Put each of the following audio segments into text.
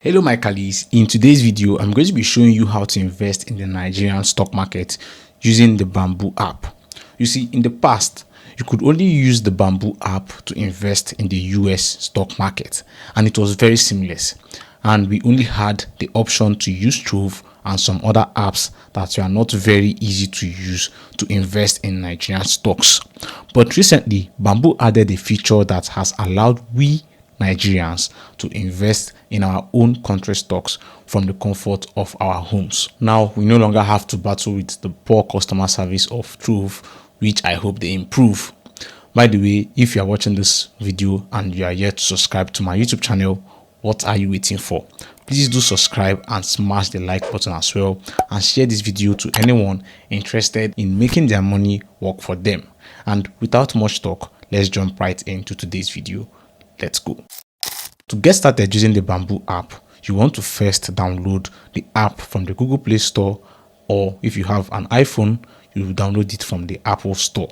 Hello my colleagues, in today's video I'm going to be showing you how to invest in the Nigerian stock market using the Bamboo app. You see, in the past you could only use the Bamboo app to invest in the US stock market, and it was very seamless, and we only had the option to use Trove and some other apps that were not very easy to use to invest in Nigerian stocks. But recently Bamboo added a feature that has allowed we Nigerians to invest in our own country stocks from the comfort of our homes. Now we no longer have to battle with the poor customer service of Trove, which I hope they improve. By the way, if you are watching this video and you are yet to subscribe to my YouTube channel, what are you waiting for? Please do subscribe and smash the like button as well, and share this video to anyone interested in making their money work for them. And without much talk, let's jump right into today's video. Let's go. To get started using the Bamboo app, you want to first download the app from the Google Play Store, or if you have an iPhone, you will download it from the Apple Store.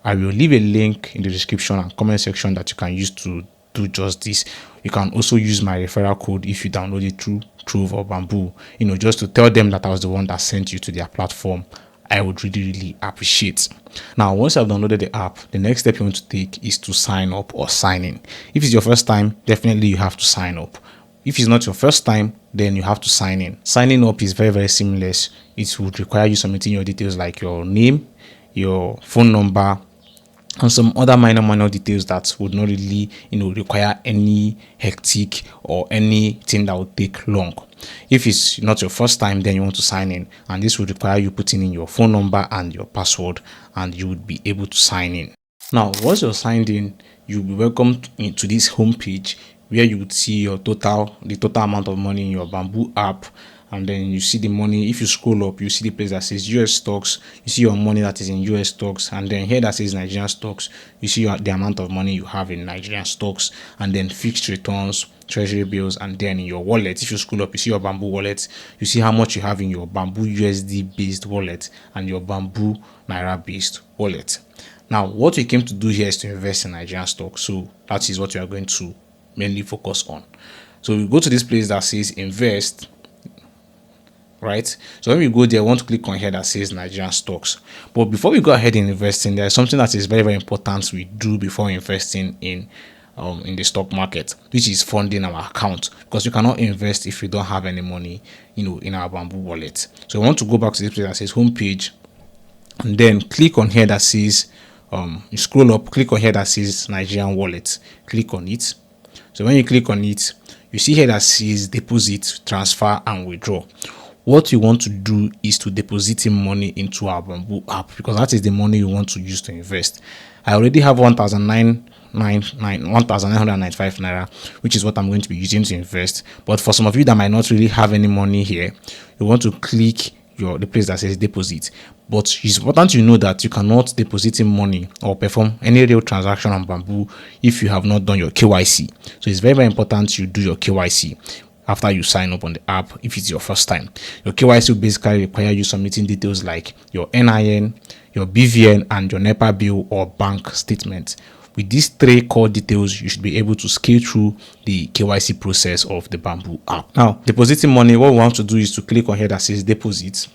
I will leave a link in the description and comment section that you can use to do just this. You can also use my referral code if you download it through Trove or Bamboo, just to tell them that I was the one that sent you to their platform. I would really appreciate. Now, once I've downloaded the app, the next step you want to take is to sign up or sign in. If it's your first time, definitely you have to sign up. If it's not your first time, then you have to sign in. Signing up is very seamless. It would require you submitting your details like your name, your phone number, and some other minor details that would not really require any hectic or anything that would take long. If it's not your first time, then you want to sign in, and this would require you putting in your phone number and your password, and you would be able to sign in. Now once you're signed in, you'll be welcomed into this home page where you would see the total amount of money in your Bamboo app. And then you see the money. If you scroll up, you see the place that says US stocks. You see your money that is in US stocks, and then here that says Nigerian stocks, you see the amount of money you have in Nigerian stocks, and then fixed returns, treasury bills, and then in your wallet. If you scroll up, you see your Bamboo wallet. You see how much you have in your Bamboo USD based wallet and your Bamboo Naira based wallet. Now what we came to do here is to invest in Nigerian stocks, so that is what we are going to mainly focus on. So we go to this place that says invest, right? So when we go there, I want to click on here that says Nigerian stocks. But before we go ahead and investing, there is something that is very important we do before investing in the stock market, which is funding our account, because you cannot invest if you don't have any money in our Bamboo wallet. So I want to go back to this place that says home page, and then click on here that says you scroll up, click on here that says Nigerian wallet, click on it. So when you click on it, you see here that says deposit, transfer, and withdraw. What you want to do is to deposit money into our Bamboo app, because that is the money you want to use to invest. I already have 1,995 naira, which is what I'm going to be using to invest. But for some of you that might not really have any money here, you want to click the place that says deposit. But it's important to know that you cannot deposit money or perform any real transaction on Bamboo if you have not done your KYC. So it's very important you do your KYC after you sign up on the app. If it's your first time, your KYC will basically require you submitting details like your NIN, your BVN, and your NEPA bill or bank statement. With these three core details, you should be able to scale through the KYC process of the Bamboo app. Now, depositing money, what we want to do is to click on here that says deposit.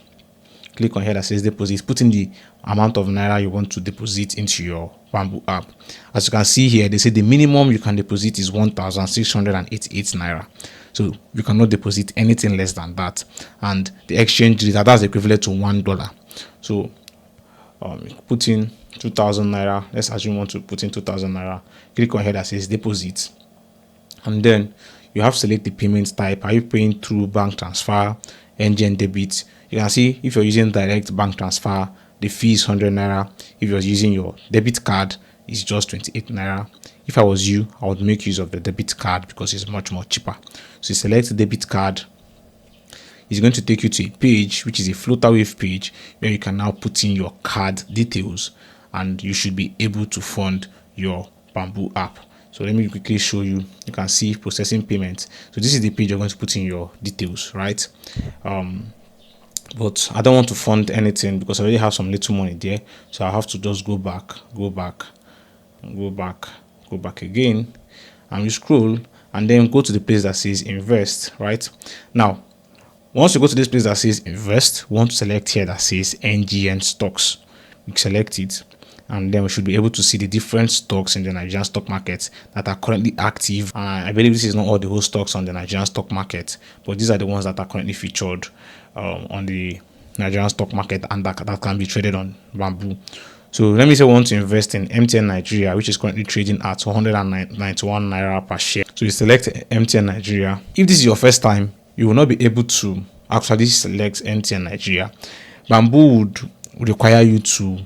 Click on here that says deposit, put in the amount of naira you want to deposit into your Bamboo app. As you can see here, they say the minimum you can deposit is 1,688 naira. So you cannot deposit anything less than that, and the exchange rate, that's equivalent to $1. So put in 2,000 naira. Let's assume you want to put in 2,000 naira. Click on here that says deposit, and then you have to select the payment type. Are you paying through bank transfer, NGN debit? You can see if you're using direct bank transfer, the fee is 100 naira. If you're using your debit card, it's just 28 naira. If I was you, I would make use of the debit card because it's much more cheaper. So you select the debit card. It's going to take you to a page which is a floater wave page where you can now put in your card details, and you should be able to fund your Bamboo app. So let me quickly show you. You can see processing payment. So this is the page you're going to put in your details, right? But I don't want to fund anything because I already have some little money there. So I have to just go back again, and you scroll, and then go to the place that says invest. Right now, once you go to this place that says invest, we want to select here that says NGN stocks. We select it, and then we should be able to see the different stocks in the Nigerian stock market that are currently active. I believe this is not all the whole stocks on the Nigerian stock market, but these are the ones that are currently featured on the Nigerian stock market and that can be traded on Bamboo. So let me say we want to invest in MTN Nigeria, which is currently trading at 191 naira per share. So you select MTN Nigeria. If this is your first time, you will not be able to actually select MTN Nigeria. Bamboo would require you to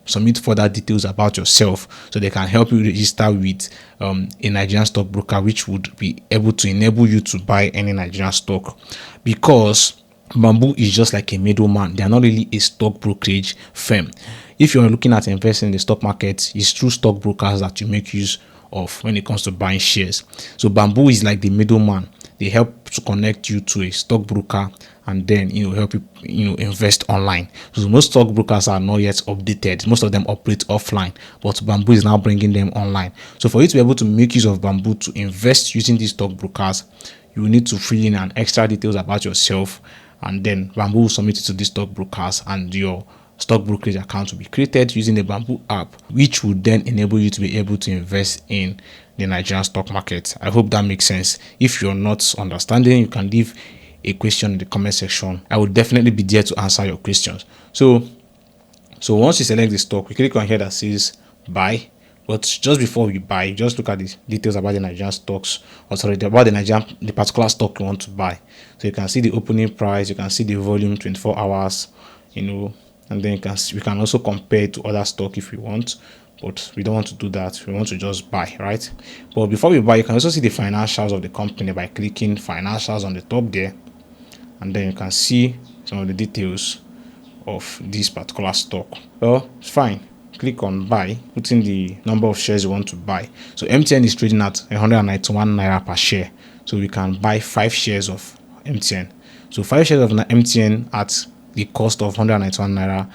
submit further details about yourself, so they can help you register with a Nigerian stockbroker, which would be able to enable you to buy any Nigerian stock, because Bamboo is just like a middleman. They are not really a stock brokerage firm. If you're looking at investing in the stock market, it's through stockbrokers that you make use of when it comes to buying shares. So Bamboo is like the middleman. They help to connect you to a stockbroker, and then help you invest online. So most stockbrokers are not yet updated. Most of them operate offline, but Bamboo is now bringing them online. So for you to be able to make use of Bamboo to invest using these stockbrokers, you will need to fill in an extra details about yourself, and then Bamboo will submit it to these stockbrokers, and your stock brokerage account will be created using the Bamboo app, which would then enable you to be able to invest in the Nigerian stock market. I hope that makes sense. If you're not understanding, you can leave a question in the comment section. I will definitely be there to answer your questions. So once you select the stock, we click on here that says buy. But just before we buy, just look at the details about the Nigerian stocks, or sorry, about the particular stock you want to buy. So you can see the opening price, you can see the volume, 24 hours, and then we can also compare it to other stock if we want, but we don't want to do that. We want to just buy, right? But before we buy, you can also see the financials of the company by clicking financials on the top there, and then you can see some of the details of this particular stock. Well, it's fine. Click on buy, put in the number of shares you want to buy. So MTN is trading at 191 naira per share, so we can buy 5 shares of MTN. So 5 shares of MTN at the cost of 191 naira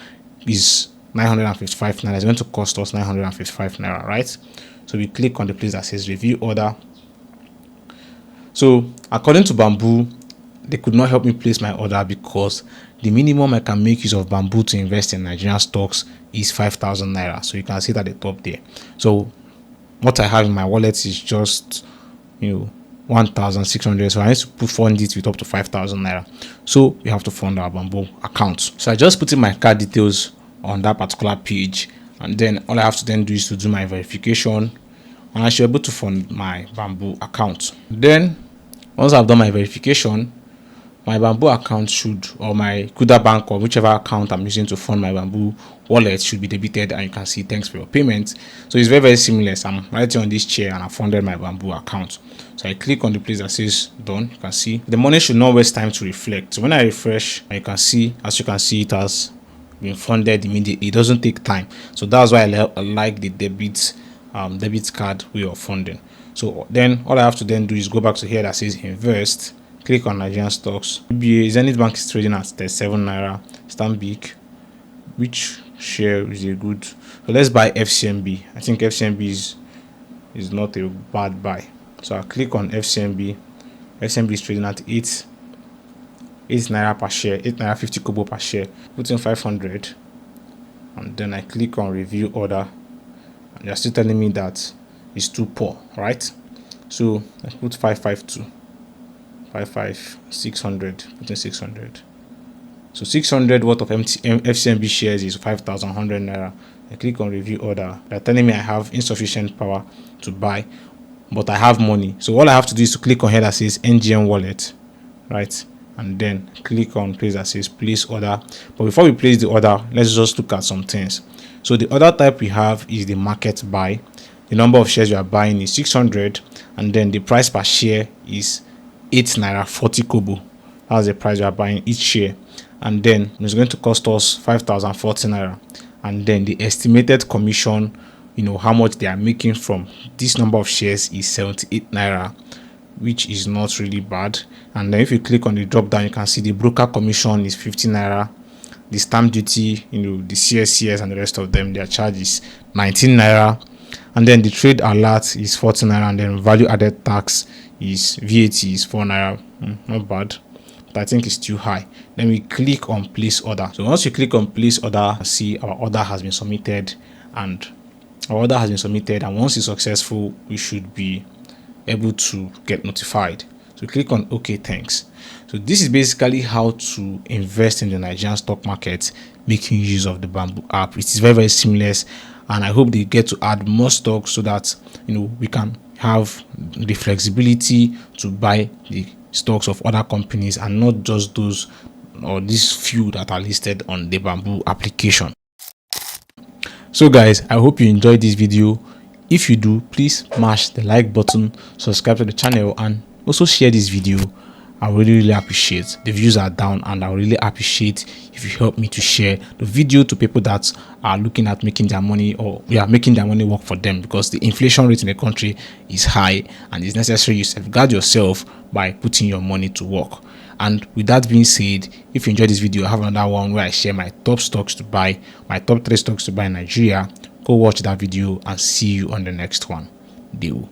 is 955 naira. It's going to cost us 955 naira, right? So we click on the place that says review order. So according to Bamboo, they could not help me place my order because the minimum I can make use of Bamboo to invest in Nigerian stocks is 5,000 naira. So you can see it at the top there. So what I have in my wallet is just 1,600. So I need to fund it with up to 5,000 naira. So we have to fund our Bamboo account. So I just put in my card details on that particular page, and then all I have to then do is to do my verification, and I should be able to fund my Bamboo account. Then once I've done my verification, my Bamboo account should, or my Kuda Bank, or whichever account I'm using to fund my Bamboo wallet, should be debited, and you can see thanks for your payment. So it's very seamless. I'm right here on this chair and I funded my Bamboo account. So I click on the place that says done. You can see the money should not waste time to reflect. So when I refresh, you can see, as you can see, it has been funded immediately. It doesn't take time. So that's why I like the debit card way of funding. So then all I have to then do is go back to here that says invest. Click on Nigerian stocks. Zenith Bank is trading at 37 naira. Stanbic, which share is a good? So let's buy FCMB. I think FCMB is not a bad buy. So I click on FCMB. FCMB is trading at 8 naira per share, 8 naira 50 kobo per share. Put in 500, and then I click on review order, and they're still telling me that it's too poor, right? So I put 552. 600, put in 600. So 600 worth of FCMB shares is 5,100 naira. I click on review order. They're telling me I have insufficient power to buy, but I have money. So all I have to do is to click on here that says NGN wallet, right? And then click on place that says place order. But before we place the order, let's just look at some things. So the other type we have is the market buy. The number of shares you are buying is 600, and then the price per share is 8 naira 40 kobo. That's the price we are buying each share, and then it's going to cost us 5,040 naira. And then the estimated commission, how much they are making from this number of shares, is 78 naira, which is not really bad. And then if you click on the drop down, you can see the broker commission is 50 naira. The stamp duty, the CSCS and the rest of them, their charge is 19 naira. And then the trade alert is 40 naira, and then value added tax is VAT is 4 naira. Not bad, but I think it's too high. Then we click on place order. So once you click on place order, see our order has been submitted, and once it's successful, we should be able to get notified. So click on OK, thanks. So this is basically how to invest in the Nigerian stock market making use of the Bamboo app. It is very, very seamless, and I hope they get to add more stocks so that we can have the flexibility to buy the stocks of other companies and not just those or these few that are listed on the Bamboo application. So guys, I hope you enjoyed this video. If you do, please smash the like button, subscribe to the channel, and also share this video. I really appreciate. The views are down, and I really appreciate if you help me to share the video to people that are looking at making their money, or making their money work for them, because the inflation rate in the country is high, and it's necessary you safeguard yourself by putting your money to work. And with that being said, if you enjoyed this video, I have another one where I share my top stocks to buy, my top 3 stocks to buy in Nigeria. Go watch that video and see you on the next one. Deal.